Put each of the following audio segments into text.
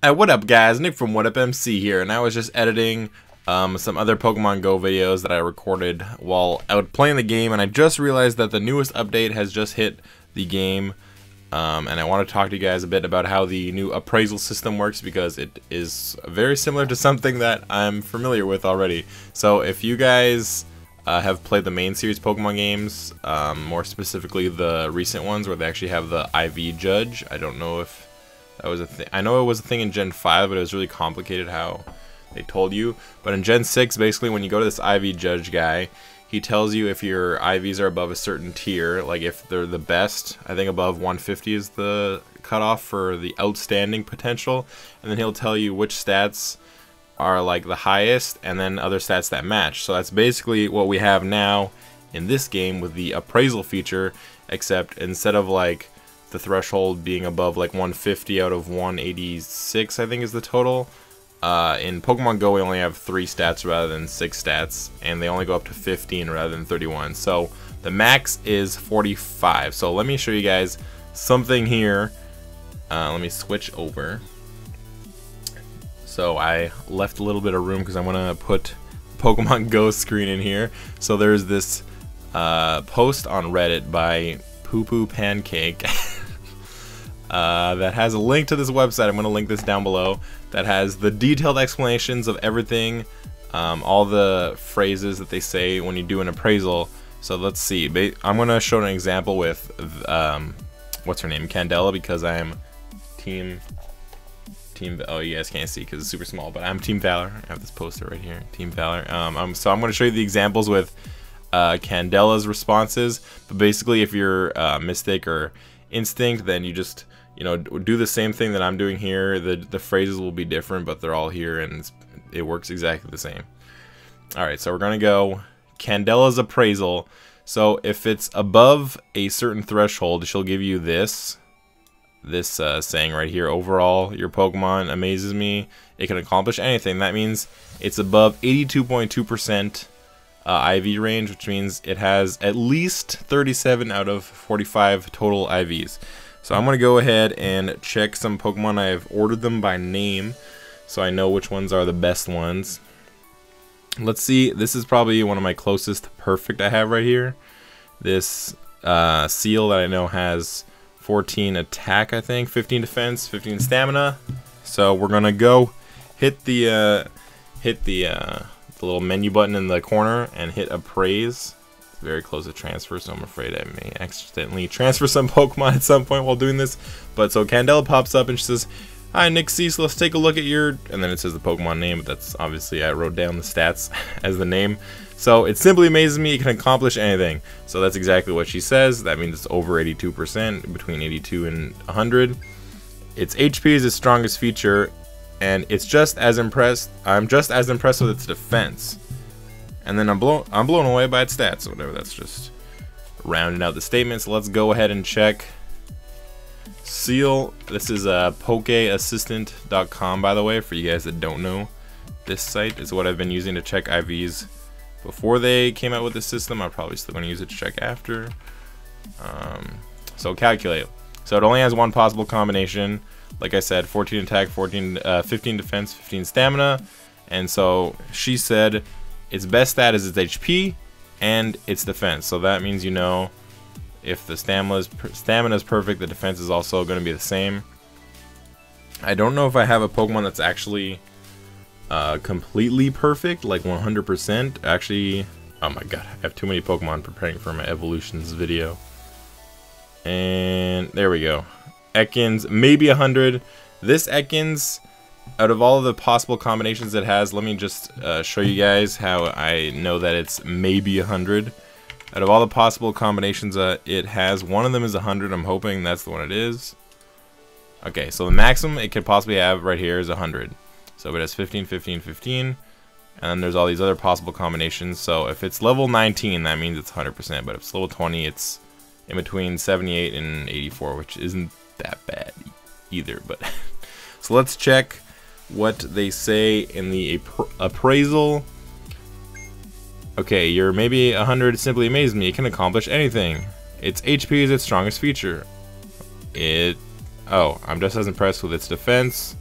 What up, guys? Nick from WhatUpMC here, and I was just editing some other Pokemon Go videos that I recorded while out playing the game, and I just realized that the newest update has just hit the game, and I want to talk to you guys a bit about how the new appraisal system works, because it is very similar to something that I'm familiar with already. So if you guys have played the main series Pokemon games, more specifically the recent ones where they actually have the IV judge, I don't know if that was a thing. I know it was a thing in Gen 5, but it was really complicated how they told you. But in Gen 6, basically, when you go to this IV judge guy, he tells you if your IVs are above a certain tier, like if they're the best. I think above 150 is the cutoff for the outstanding potential. And then he'll tell you which stats are like the highest, and then other stats that match. So that's basically what we have now in this game with the appraisal feature, except instead of like the threshold being above like 150 out of 186, I think is the total. In Pokemon Go, we only have 3 stats rather than 6 stats, and they only go up to 15 rather than 31. So the max is 45. So let me show you guys something here. Let me switch over. So I left a little bit of room because I want to put Pokemon Go screen in here. So there's this post on Reddit by Poo Poo Pancake that has a link to this website. I'm going to link this down below. That has the detailed explanations of everything, all the phrases that they say when you do an appraisal. So let's see. I'm going to show an example with what's her name, Candela, because I'm team. Oh, you guys can't see because it's super small, but I'm Team Valor. I have this poster right here, Team Valor. So I'm going to show you the examples with Candela's responses. But basically, if you're Mystic or Instinct, then you just do the same thing that I'm doing here. The phrases will be different, but they're all here, and it works exactly the same. All right, so we're gonna go Candela's appraisal. So if it's above a certain threshold, she'll give you this saying right here: overall, your Pokemon amazes me. It can accomplish anything. That means it's above 82.2% IV range, which means it has at least 37 out of 45 total IVs. So I'm going to go ahead and check some Pokemon. I've ordered them by name, so I know which ones are the best ones. Let's see, this is probably one of my closest to perfect I have right here. This Seal that I know has 14 attack, I think, 15 defense, 15 stamina. So we're going to go hit the little menu button in the corner and hit Appraise. It's very close to transfer, so I'm afraid I may accidentally transfer some Pokemon at some point while doing this. But so Candela pops up and she says, "Hi, Nick C, so let's take a look at your," and then it says the Pokemon name, but that's obviously I wrote down the stats as the name. So it simply amazes me, it can accomplish anything. So that's exactly what she says. That means it's over 82%, between 82 and 100. Its HP is its strongest feature, and it's just as impressed. I'm just as impressed with its defense, and then I'm blown away by its stats or whatever. That's just rounding out the statement. So let's go ahead and check Seal. This is pokeassistant.com, by the way, for you guys that don't know. This site is what I've been using to check IVs before they came out with the system. I'm probably still going to use it to check after. So calculate. So it only has one possible combination. Like I said, 14 attack, 15 defense, 15 stamina. And so she said its best stat is its HP and its defense. So that means if the stamina is perfect, the defense is also going to be the same. I don't know if I have a Pokemon that's actually completely perfect, like 100%. Actually, oh my god, I have too many Pokemon preparing for my evolutions video. And there we go. Ekans, maybe 100. This Ekans, out of all of the possible combinations it has, let me just show you guys how I know that it's maybe 100. Out of all the possible combinations it has, one of them is 100. I'm hoping that's the one it is. Okay, so the maximum it could possibly have right here is 100. So it has 15, 15, 15. And then there's all these other possible combinations. So if it's level 19, that means it's 100%. But if it's level 20, it's in between 78 and 84, which isn't that bad either. But so let's check what they say in the appraisal. Okay, you're maybe 100 simply amazes me. It can accomplish anything. Its HP is its strongest feature. I'm just as impressed with its defense.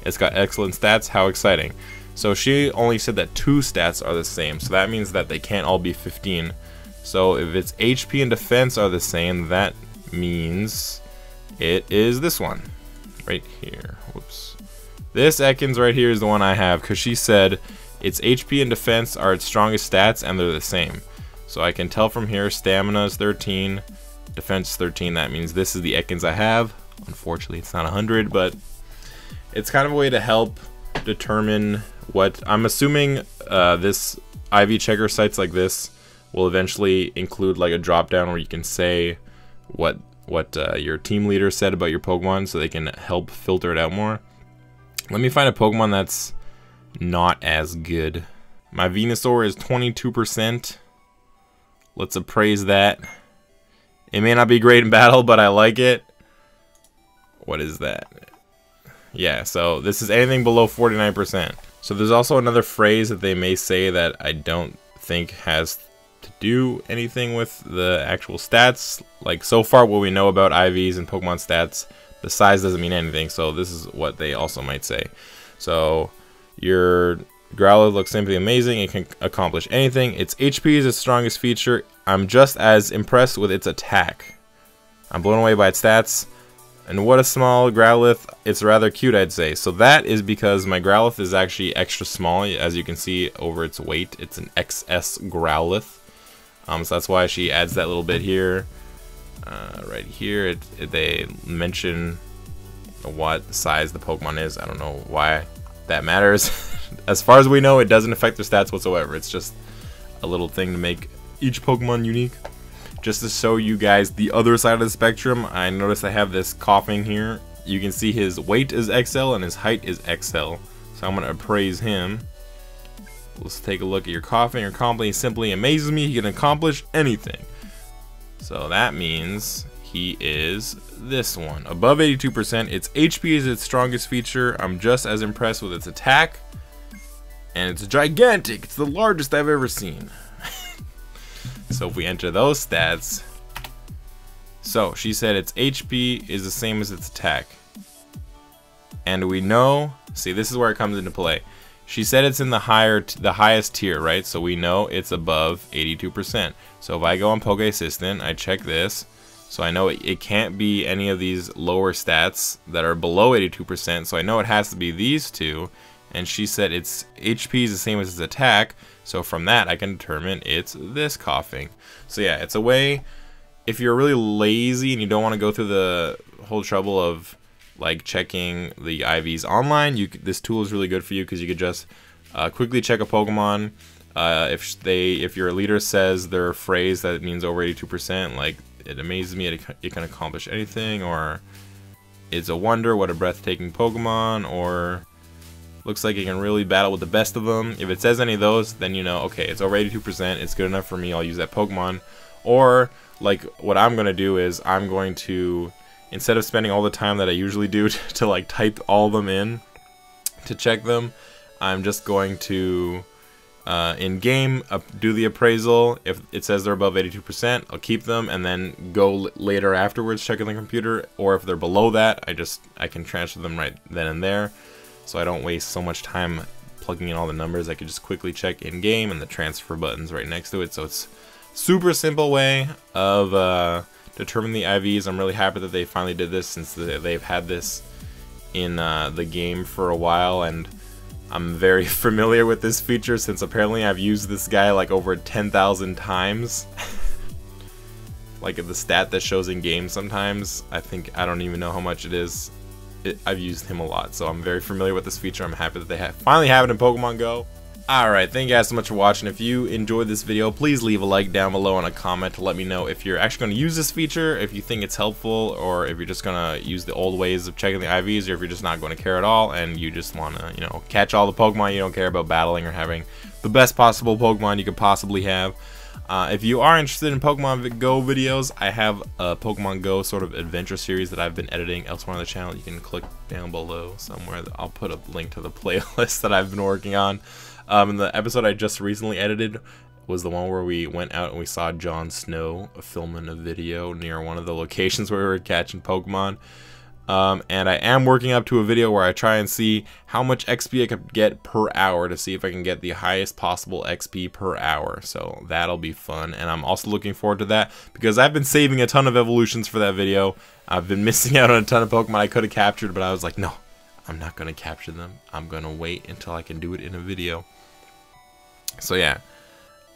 It's got excellent stats. How exciting. So she only said that 2 stats are the same, so that means that they can't all be 15. So if its HP and defense are the same, that means it is this one right here. Whoops. This Ekans right here is the one I have, because she said its HP and defense are its strongest stats and they're the same. So I can tell from here, stamina is 13, defense is 13. That means this is the Ekans I have. Unfortunately, it's not 100, but it's kind of a way to help determine what I'm assuming. This IV checker sites like this will eventually include like a drop down where you can say what your team leader said about your Pokemon, so they can help filter it out more. Let me find a Pokemon that's not as good. My Venusaur is 22%. Let's appraise that. It may not be great in battle, but I like it. What is that? Yeah, so this is anything below 49%. So there's also another phrase that they may say that I don't think has to do anything with the actual stats. Like, so far what we know about IVs and Pokemon stats, the size doesn't mean anything, so this is what they also might say. So your Growlithe looks simply amazing. It can accomplish anything. Its HP is its strongest feature. I'm just as impressed with its attack. I'm blown away by its stats. And what a small Growlithe. It's rather cute, I'd say. So that is because my Growlithe is actually extra small. As you can see over its weight, it's an XS Growlithe. So that's why she adds that little bit here. Right here, they mention what size the Pokemon is. I don't know why that matters. As far as we know, it doesn't affect their stats whatsoever. It's just a little thing to make each Pokemon unique. Just to show you guys the other side of the spectrum, I noticed I have this coughing here. You can see his weight is XL and his height is XL. So I'm going to appraise him. Let's take a look at your coughing. Your coughing simply amazes me. He can accomplish anything. So that means he is this one. Above 82%. Its HP is its strongest feature. I'm just as impressed with its attack. And it's gigantic. It's the largest I've ever seen. So if we enter those stats, so she said its HP is the same as its attack. And we know, see, this is where it comes into play. She said it's in the highest tier, right? So we know it's above 82%. So if I go on Poke Assistant, I check this. So I know it can't be any of these lower stats that are below 82%. So I know it has to be these two. And she said its HP is the same as its attack. So from that, I can determine it's this coughing. So yeah, it's a way, if you're really lazy and you don't want to go through the whole trouble of like checking the IVs online, this tool is really good for you, because you could just quickly check a Pokemon. If your leader says their phrase that means over 82%, like, it amazes me, it can accomplish anything, or it's a wonder, what a breathtaking Pokemon, or looks like it can really battle with the best of them. If it says any of those, then you know, okay, it's over 82%, it's good enough for me, I'll use that Pokemon. Or, like, what I'm going to do is, I'm going to, instead of spending all the time that I usually do to like type all of them in to check them, I'm just going to, in game, do the appraisal. If it says they're above 82%, I'll keep them, and then go later afterwards checking the computer. Or if they're below that, I can transfer them right then and there. So I don't waste so much time plugging in all the numbers. I could just quickly check in game, and the transfer button's right next to it. So it's super simple way of determining the IVs. I'm really happy that they finally did this, since they've had this in the game for a while, and I'm very familiar with this feature, since apparently I've used this guy like over 10,000 times. Like the stat that shows in game sometimes, I don't even know how much it is. I've used him a lot, so I'm very familiar with this feature. I'm happy that they finally have it in Pokemon Go. Alright, thank you guys so much for watching. If you enjoyed this video, please leave a like down below and a comment to let me know if you're actually going to use this feature, if you think it's helpful, or if you're just going to use the old ways of checking the IVs, or if you're just not going to care at all and you just want to, you know, catch all the Pokemon. You don't care about battling or having the best possible Pokemon you could possibly have. If you are interested in Pokemon Go videos, I have a Pokemon Go sort of adventure series that I've been editing elsewhere on the channel. You can click down below somewhere. I'll put a link to the playlist that I've been working on. And the episode I just recently edited was the one where we went out and we saw Jon Snow filming a video near one of the locations where we were catching Pokemon. And I am working up to a video where I try and see how much XP I could get per hour to see if I can get the highest possible XP per hour. So that'll be fun, and I'm also looking forward to that because I've been saving a ton of evolutions for that video. I've been missing out on a ton of Pokemon I could have captured, but I was like, no, I'm not going to capture them. I'm going to wait until I can do it in a video. So yeah,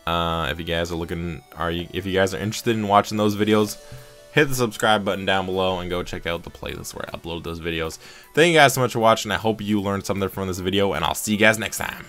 if you guys are if you guys are interested in watching those videos, hit the subscribe button down below and go check out the playlist where I upload those videos. Thank you guys so much for watching. I hope you learned something from this video, and I'll see you guys next time.